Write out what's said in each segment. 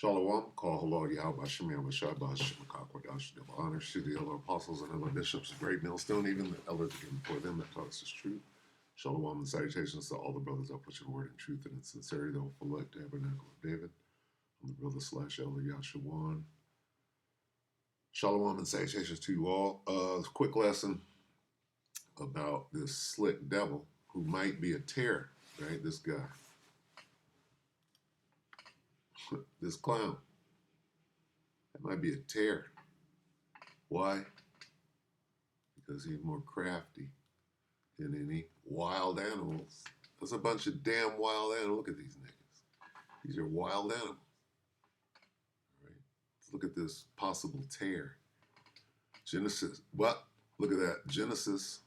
Shalom, call hello, Yahweh Shemir, Mashai, Bahashim, Kakwadash, Devil honor, the elder apostles and elder bishops, great millstone, even the elders again before them that taught us his truth. Shalom and salutations to all the brothers that put your word in truth and in sincerity, the hopeful light, tabernacle of David. I'm the brother slash elder Yashawan. Shalom and salutations to you all. Quick lesson about this slick devil who might be a terror, right? This guy, this clown, that might be a terror. Why? Because he's more crafty than any wild animals. There's a bunch of damn wild animals. Look at these niggas. These are wild animals. All right. Let's look at this possible tear. Genesis. What? Look at that. Genesis.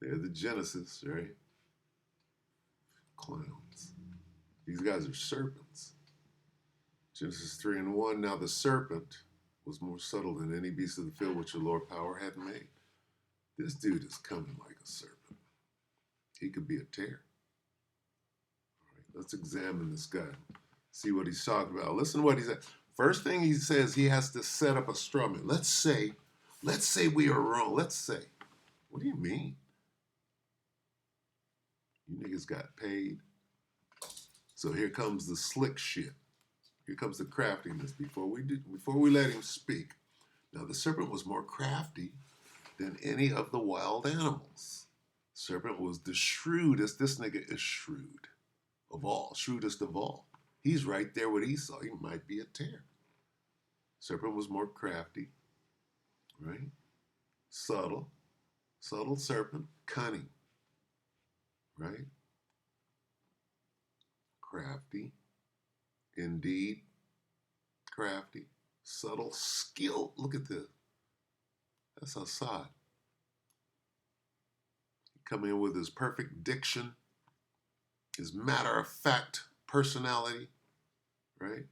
They're the Genesis, right? Clowns. These guys are serpents. Genesis 3:1. Now the serpent was more subtle than any beast of the field which the Lord power had made. This dude is coming like a serpent. He could be a tear. All right, let's examine this guy. See what he's talking about. Listen to what he said. First thing he says, he has to set up a straw man. Let's say we are wrong. Let's say. What do you mean? You niggas got paid. So here comes the slick shit. Here comes the craftiness before we let him speak. Now the serpent was more crafty than any of the wild animals. Serpent was the shrewdest. This nigga is shrewd of all, shrewdest of all. He's right there with Esau. He might be a tear. Serpent was more crafty, right? Subtle serpent, cunning, right? Crafty, indeed, crafty, subtle, skill. Look at this. That's Assad. He come in with his perfect diction, his matter-of-fact personality, right?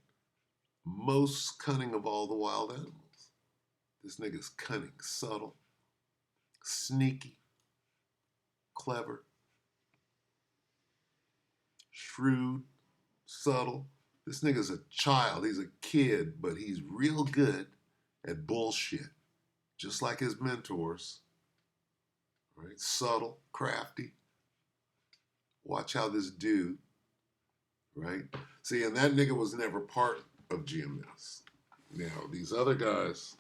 Most cunning of all the wild animals. This nigga's cunning, subtle, sneaky, clever, shrewd, subtle. This nigga's a child. He's a kid, but he's real good at bullshit. Just like his mentors, right? Subtle, crafty. Watch how this dude, right? See, and that nigga was never part of GMS. Now, these other guys,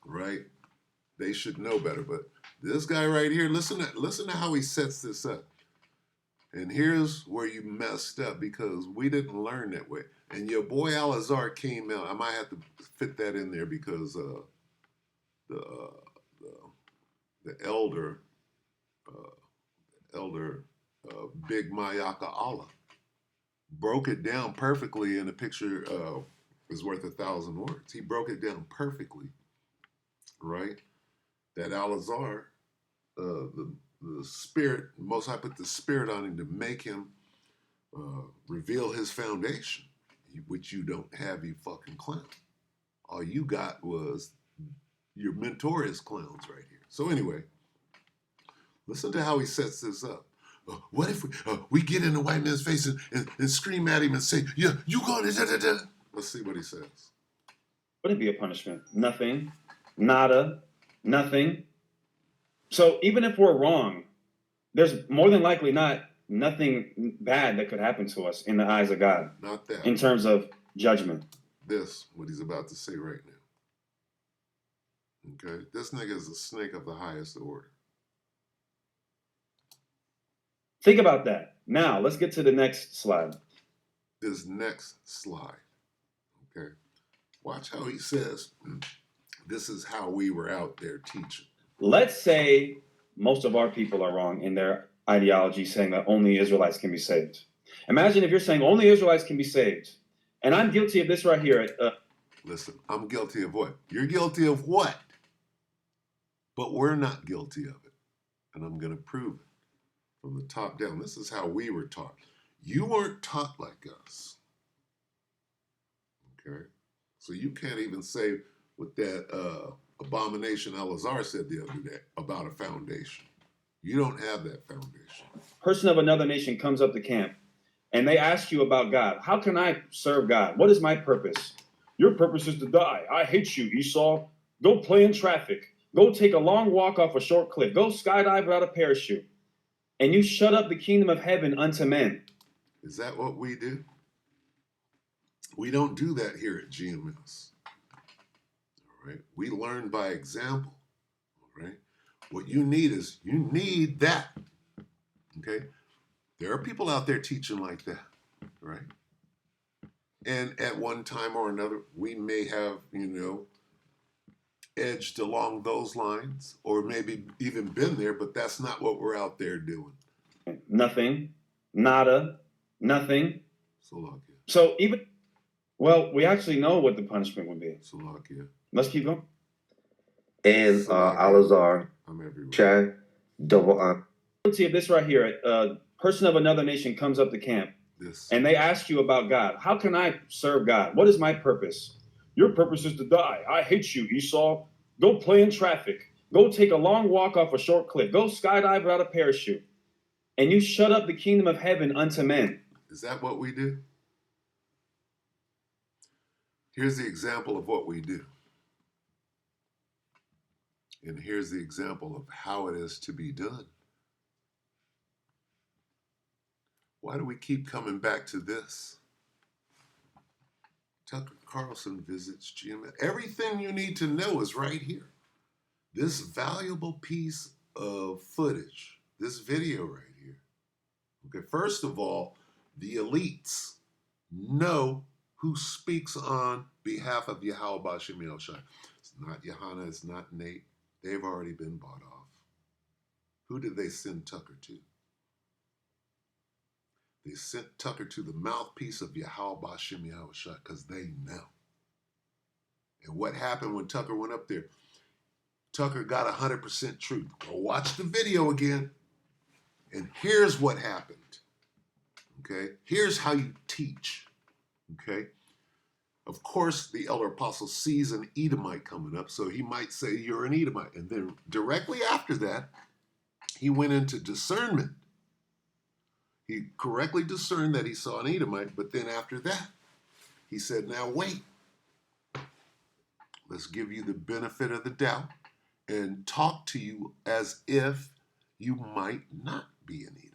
right? They should know better. But this guy right here, listen to how he sets this up. And here's where you messed up because we didn't learn that way. And your boy Alazar came out. I might have to fit that in there because the elder Big Mayaka Allah broke it down perfectly in a picture is worth 1,000 words. He broke it down perfectly, right? That Alazar, the spirit, Most High put the spirit on him to make him reveal his foundation, which you don't have, you fucking clown. All you got was your mentorious clowns right here. So anyway, listen to how he sets this up. What if we get in the white man's face and scream at him and say, yeah, you go to da-da-da. Let's see what he says. Would it be a punishment? Nothing. Nada. Nothing. So even if we're wrong, there's more than likely not nothing bad that could happen to us in the eyes of God. Not that. In terms of judgment. This, what he's about to say right now. Okay? This nigga is a snake of the highest order. Think about that. Now, let's get to the next slide. This next slide. Okay? Watch how he says, this is how we were out there teaching. Let's say most of our people are wrong in their ideology saying that only Israelites can be saved. Imagine if you're saying only Israelites can be saved. And I'm guilty of this right here. Listen, I'm guilty of what? You're guilty of what? But we're not guilty of it. And I'm going to prove it from the top down. This is how we were taught. You weren't taught like us. Okay? So you can't even say what that abomination Elazar said the other day about a foundation. You don't have that foundation. Person of another nation comes up to camp and they ask you about God. How can I serve God? What is my purpose? Your purpose is to die. I hate you, Esau. Go play in traffic. Go take a long walk off a short cliff. Go skydive without a parachute. And you shut up the kingdom of heaven unto men. Is that what we do? We don't do that here at GMS. All right. We learn by example. All right. What you need is you need that. Okay. There are people out there teaching like that. Right. And at one time or another, we may have, edged along those lines or maybe even been there, but that's not what we're out there doing. Nothing, nada, nothing. Salakia. So even, well, we actually know what the punishment would be. Salakia. Let's keep going. And Alazar, I'm everywhere. Chad, double Guilty of this right here. A person of another nation comes up to camp and they ask you about God. How can I serve God? What is my purpose? Your purpose is to die. I hate you, Esau. Go play in traffic. Go take a long walk off a short cliff. Go skydive without a parachute. And you shut up the kingdom of heaven unto men. Is that what we do? Here's the example of what we do. And here's the example of how it is to be done. Why do we keep coming back to this? Tucker Carlson visits GMS. Everything you need to know is right here. This valuable piece of footage, this video right here. Okay, first of all, the elites know who speaks on behalf of Yahweh B'Shem Yahushua. It's not Johanna, it's not Nate. They've already been bought off. Who did they send Tucker to? They sent Tucker to the mouthpiece of Yahweh B'Shem Yahushua because they know. And what happened when Tucker went up there? Tucker got 100% truth. Go watch the video again. And here's what happened. Okay? Here's how you teach. Okay? Of course, the elder apostle sees an Edomite coming up, so he might say, you're an Edomite. And then directly after that, he went into discernment. He correctly discerned that he saw an Edomite, but then after that, he said, now wait. Let's give you the benefit of the doubt and talk to you as if you might not be an Edomite.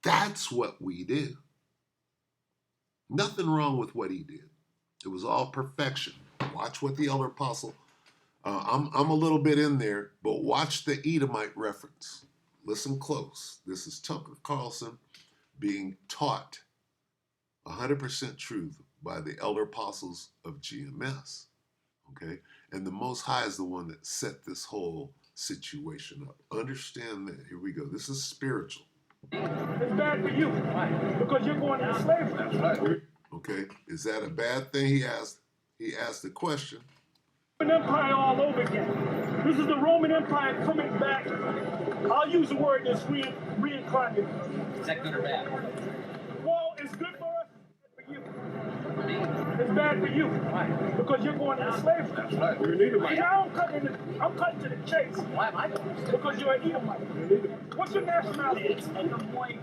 That's what we do. Nothing wrong with what he did. It was all perfection. Watch what the elder apostle, I'm a little bit in there, but watch the Edomite reference. Listen close. This is Tucker Carlson being taught 100% truth by the elder apostles of GMS. Okay? And the Most High is the one that set this whole situation up. Understand that. Here we go. This is spiritual. It's bad for you. Why? Because you're going into slavery. That's right. Okay? Is that a bad thing? He asked the question. Roman Empire all over again. This is the Roman Empire coming back. I'll use the word that's reincarnated. Is that good or bad? Well, it's good for us. It's bad for you. It's bad for you. Why? Because you're going into slavery. That's right. You're an Edomite. Now I'm cutting to the chase. Why am I going to? Because you're an Edomite. What's your nationality?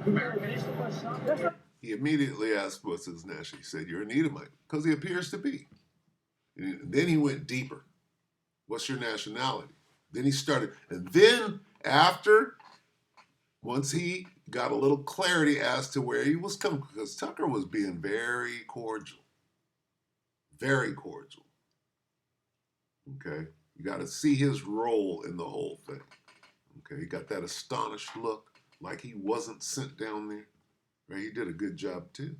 American. He immediately asked what's his nationality. He said, you're an Edomite, because he appears to be. And then he went deeper. What's your nationality? Then he started, and then after, once he got a little clarity as to where he was coming, because Tucker was being very cordial. Very cordial. Okay? You got to see his role in the whole thing. Okay? He got that astonished look, like he wasn't sent down there. Right? He did a good job too.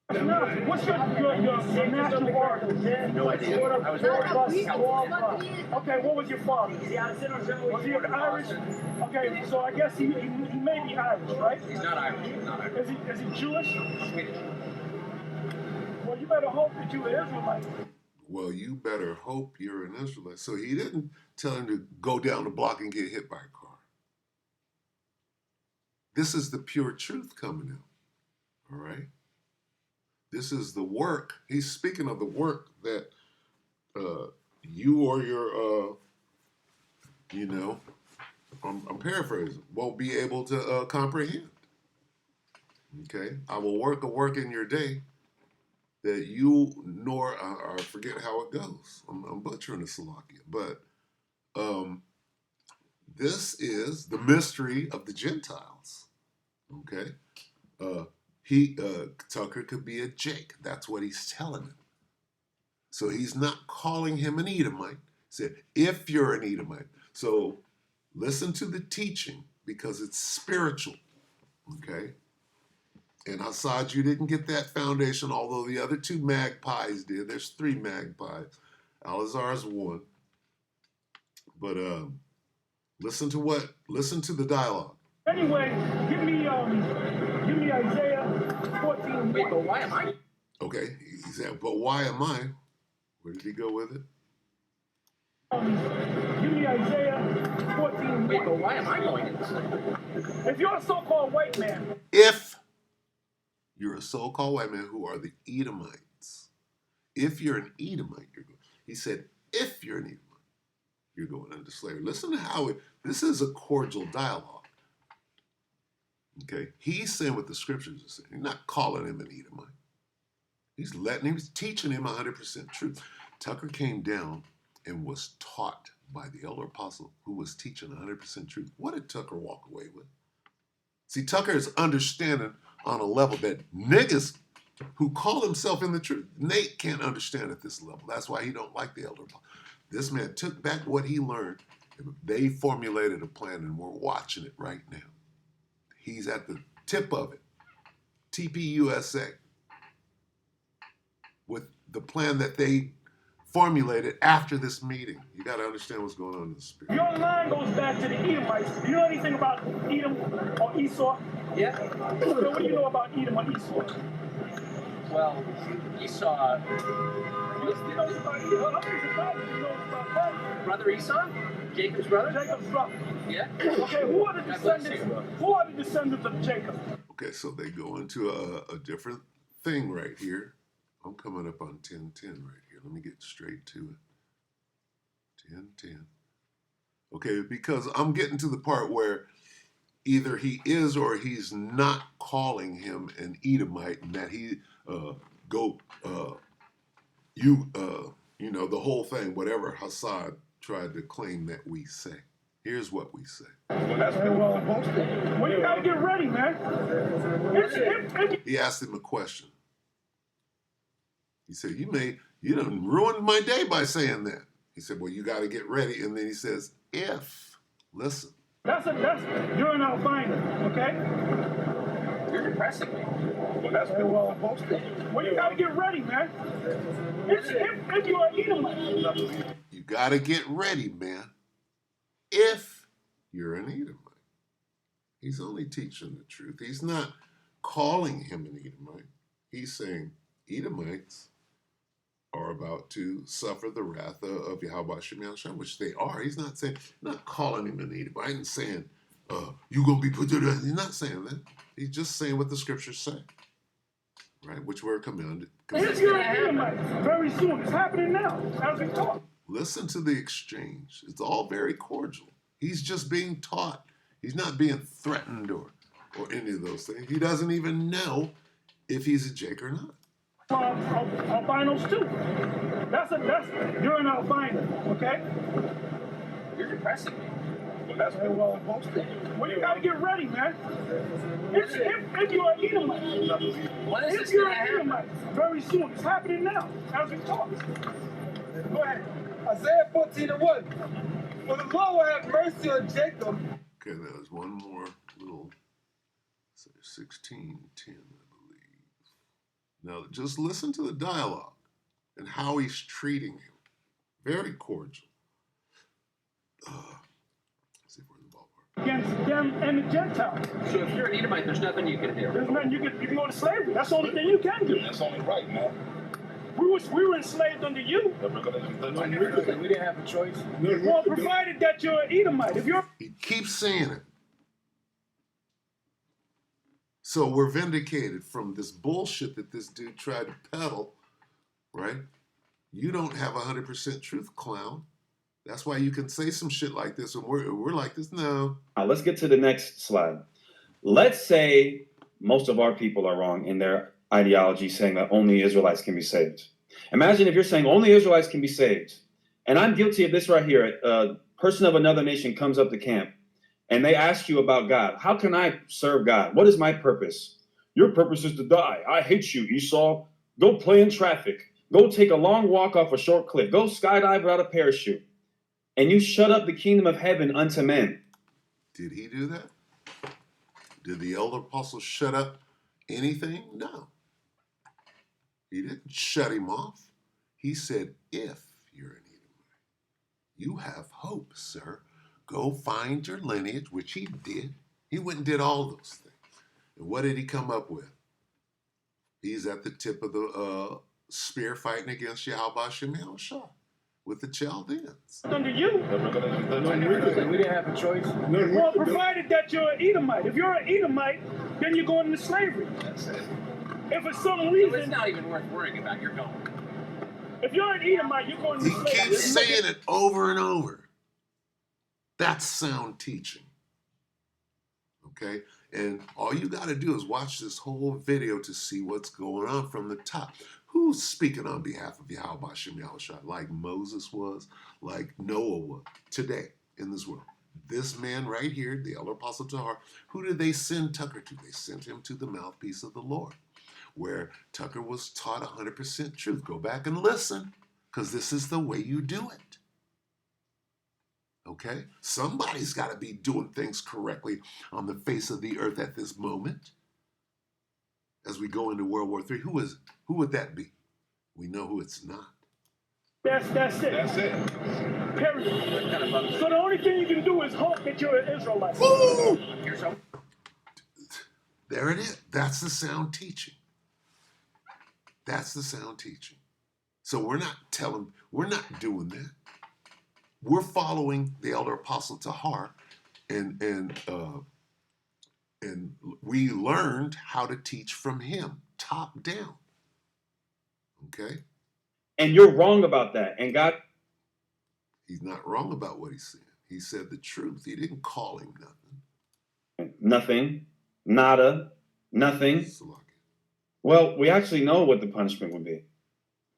What's your national origin? No idea. I was Okay, what was your father? Was he Irish? Okay, so I guess he may be Irish, right? He's not Irish. He's not Irish. Is he Jewish? Swedish. Well, you better hope that you're an Israelite. Well, you better hope you're an Israelite. So he didn't tell him to go down the block and get hit by a car. This is the pure truth coming out. All right? This is the work. He's speaking of the work that you or your, I'm paraphrasing, won't be able to comprehend. Okay, I will work a work in your day that you nor I forget how it goes. I'm butchering the Salakia, but this is the mystery of the Gentiles. Okay, he Tucker could be a Jake. That's what he's telling him. So he's not calling him an Edomite. He said, if you're an Edomite. So listen to the teaching because it's spiritual. Okay. And Hassad, you didn't get that foundation, although the other two magpies did. There's 3 magpies. Alazar's 1. But listen to the dialogue. Anyway, give me Isaiah 14. Wait, but why am I? Okay, he said, but why am I? Where did he go with it? Give me Isaiah 14. Wait, but why am I going in this? If you're a so-called white man, If you're a so-called white man who are the Edomites, if you're an Edomite, you're going. He said, if you're an Edomite, you're going into slavery. Listen to how this is a cordial dialogue. Okay, he's saying what the scriptures are saying. He's not calling him an Edomite. He's teaching him 100% truth. Tucker came down and was taught by the elder apostle who was teaching 100% truth. What did Tucker walk away with? See, Tucker is understanding on a level that niggas who call himself in the truth, Nate can't understand at this level. That's why he don't like the elder apostle. This man took back what he learned. They formulated a plan and we're watching it right now. He's at the tip of it. TPUSA. With the plan that they formulated after this meeting. You got to understand what's going on in the spirit. your line goes back to the Edomites. Do you know anything about Edom or Esau? Yeah. So what do you know about Edom or Esau? Well, Esau, You know about Edom. Well, nothing's about it. You know about that. brother Esau, Jacob's brother. Jacob's brother. Yeah. Okay, who are the God bless descendants? you. Who are the descendants of Jacob? Okay, so they go into a different thing right here. I'm coming up on 10:10 right here. Let me get straight to it. 10:10. Okay, because I'm getting to the part where either he is or he's not calling him an Edomite, and that he you know, the whole thing, whatever Hassad tried to claim that we say. Here's what we say. Well, you gotta get ready, man. He asked him a question. He said, you done ruined my day by saying that. He said, well, you got to get ready. And then he says, listen. That's you're an albino, okay? You're depressing me. Well, you gotta get ready, man. If you're an Edomite. You got to get ready, man. If you're an Edomite. He's only teaching the truth. He's not calling him an Edomite. He's saying Edomites are about to suffer the wrath of Yahweh Shem Yahshua, which they are. He's not calling him an Edomite and saying, you're going to be put to death. He's not saying that. He's just saying what the scriptures say, right? Which we're commanded. If you're an Edomite, very soon. It's happening now as we talk. Listen to the exchange. It's all very cordial. He's just being taught. He's not being threatened or any of those things. He doesn't even know if he's a Jake or not. Albinos too. You're an albino, okay? You're depressing me. Well, you gotta get ready, man. If you're an Edomite. When is If this you're going to an happen? Edomite, very soon. It's happening now as we talk. Go ahead. Isaiah 14:1. For the Lord will have mercy on Jacob. Okay, there's one more little, 16:10, I believe. Now, just listen to the dialogue and how he's treating him. Very cordial. Let's see if we're in the ballpark. Against them and the Gentiles. So if you're an Edomite, there's nothing you can do. There's nothing you can go to slavery. That's the only thing you can do. That's only right, man. We were enslaved under you. We didn't have a choice. Well, provided that you're an Edomite. If you're He keeps saying it. So we're vindicated from this bullshit that this dude tried to peddle, right? You don't have 100% truth, clown. That's why you can say some shit like this, and we're like this. No. Now let's get to the next slide. Let's say most of our people are wrong in their ideology saying that only Israelites can be saved. Imagine if you're saying only Israelites can be saved, and I'm guilty of this right here. A person of another nation comes up to camp, and they ask you about God. How can I serve God? What is my purpose? Your purpose is to die. I hate you, Esau. Go play in traffic. Go take a long walk off a short cliff. Go skydive without a parachute. And you shut up the kingdom of heaven unto men. Did he do that? Did the elder apostle shut up anything? No. He didn't shut him off. He said, if you're an Edomite, you have hope, sir. Go find your lineage, which he did. He went and did all those things. And what did he come up with? He's at the tip of the spear fighting against Yahweh Shemel Shah with the Chaldeans. Under you. We didn't have a choice. Well, provided that you're an Edomite. If you're an Edomite, then you're going into slavery. That's it. If for some So it's reason, not even worth worrying about. You're going. if you're an Edomite, you're going He into slavery. keeps saying it over and over. That's sound teaching. Okay? And all you got to do is watch this whole video to see what's going on from the top. Who's speaking on behalf of Yahweh Shem Yahushua? Like Moses was, like Noah was, today in this world. This man right here, the elder apostle Tahar, who did they send Tucker to? They sent him to the mouthpiece of the Lord, where Tucker was taught 100% truth. Go back and listen, because this is the way you do it. Okay? Somebody's got to be doing things correctly on the face of the earth at this moment. As we go into World War III, who is it? Who would that be? We know who it's not. That's it. That's it. Period. So the only thing you can do is hope that you're an Israelite. Woo! Here's how. There it is. That's the sound teaching. That's the sound teaching. So we're not doing that. We're following the elder apostle Tahar, and we learned how to teach from him, top down. Okay? And you're wrong about that. And God, He's not wrong about what he said. He said the truth. He didn't call him nothing. nothing, nada, nothing. Salaki. Well, we actually know what the punishment would be.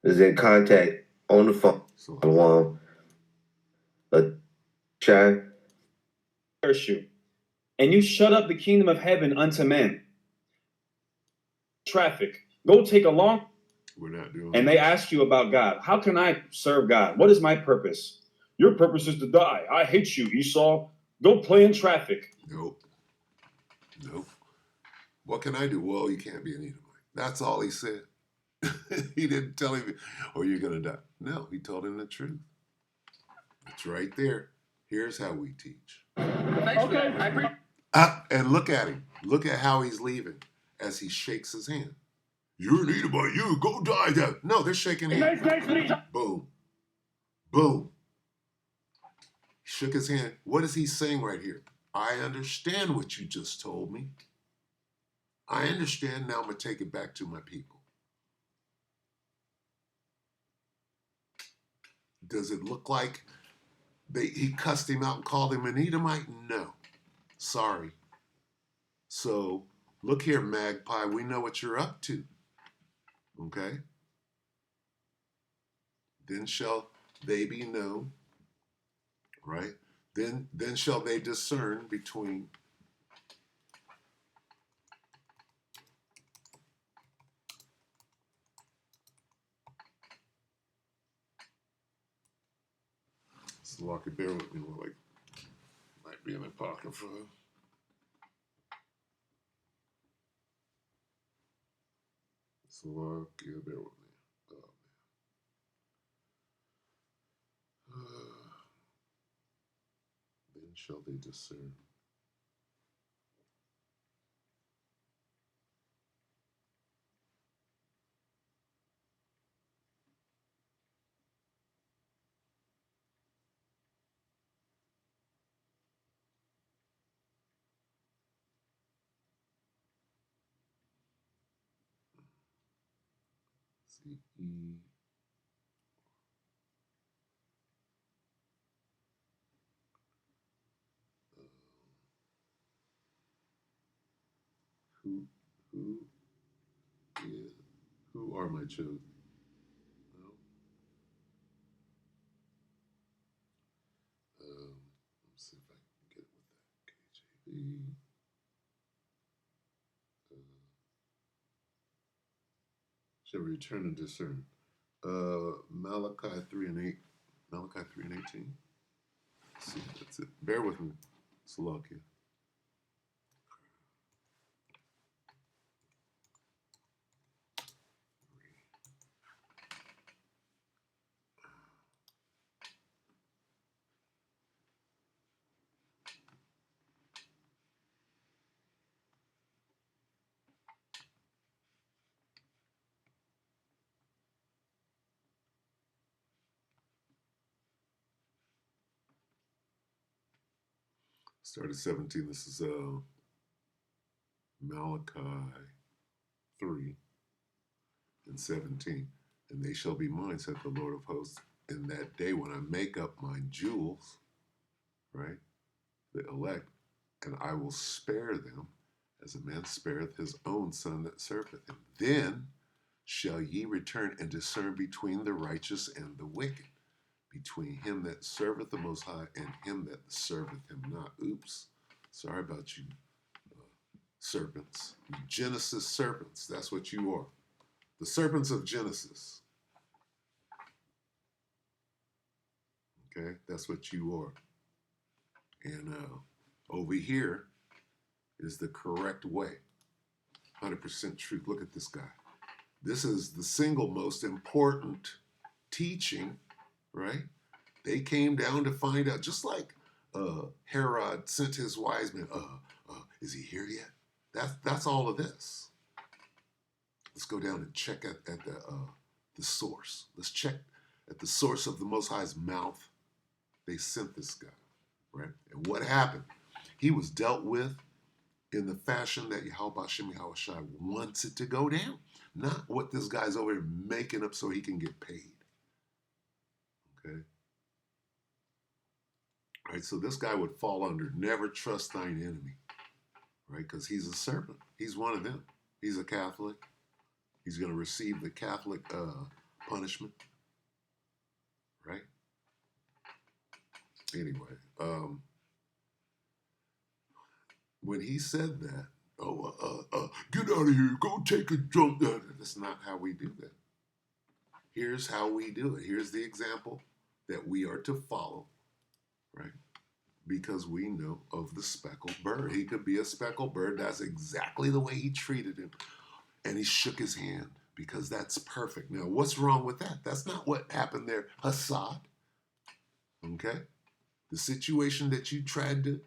Is in contact on the phone. Salaki. A chat. Parachute. And you shut up the kingdom of heaven unto men. Traffic. Go take a long. We're not doing And they ask you about God. How can I serve God? What is my purpose? Your purpose is to die. I hate you, Esau. Go play in traffic. Nope. What can I do? Well, you can't be an Edomite. That's all he said. He didn't tell him, or you're going to die. No, he told him the truth. It's right there. Here's how we teach. Thanks for that. I appreciate. And look at him. Look at how he's leaving as he shakes his hand. You're an Edomite. You go die there. No, they're shaking hands. Nice meeting you. Boom. Boom. He shook his hand. What is he saying right here? I understand what you just told me. I understand. Now I'm going to take it back to my people. Does it look like he cussed him out and called him an Edomite? No. Sorry. So, look here, Magpie. We know what you're up to. Okay? Then shall they be known, right? Then shall they discern between Slocky, bear with me. We're like, might be in the pocket for Slocky, bear with me. Oh, man. Then shall they discern. C-E. Who are my chosen. No. Let's see if I can get it with that KJV. Shall return and discern. Malachi 3 and 8. Malachi 3 and 18. Let's see, that's it. Bear with me, Salakia. Start at 17. This is Malachi 3 and 17. And they shall be mine, saith the Lord of hosts, in that day when I make up my jewels, right? The elect, and I will spare them as a man spareth his own son that serveth him. Then shall ye return and discern between the righteous and the wicked, between him that serveth the Most High and him that serveth him not. Oops, sorry about you, serpents. You Genesis serpents, that's what you are. The serpents of Genesis. Okay, that's what you are. And over here is the correct way. 100% truth. Look at this guy. This is the single most important teaching, right? They came down to find out, just like Herod sent his wise men. Is he here yet? That's all of this. Let's go down and check at the source. Let's check at the source of the Most High's mouth. They sent this guy, right? And what happened? He was dealt with in the fashion that Yahweh Hashem Yahushai wants it to go down. Not what this guy's over here making up so he can get paid. Okay? Right, so this guy would fall under never trust thine enemy. Right? Because he's a serpent. He's one of them. He's a Catholic. He's going to receive the Catholic punishment. Right? Anyway, when he said that, get out of here, go take a drunk. That's not how we do that. Here's how we do it. Here's the example that we are to follow, right? Because we know of the speckled bird. He could be a speckled bird. That's exactly the way he treated him. And he shook his hand because that's perfect. Now, what's wrong with that? That's not what happened there, Hassad. Okay? The situation that you tried to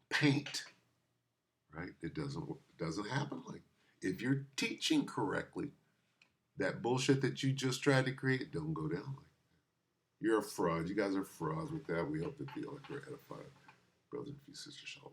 paint, right? It doesn't happen like. If you're teaching correctly, that bullshit that you just tried to create don't go down like. You're a fraud. You guys are frauds with that. We hope that feel like we're edified. Brothers and sisters, shalom.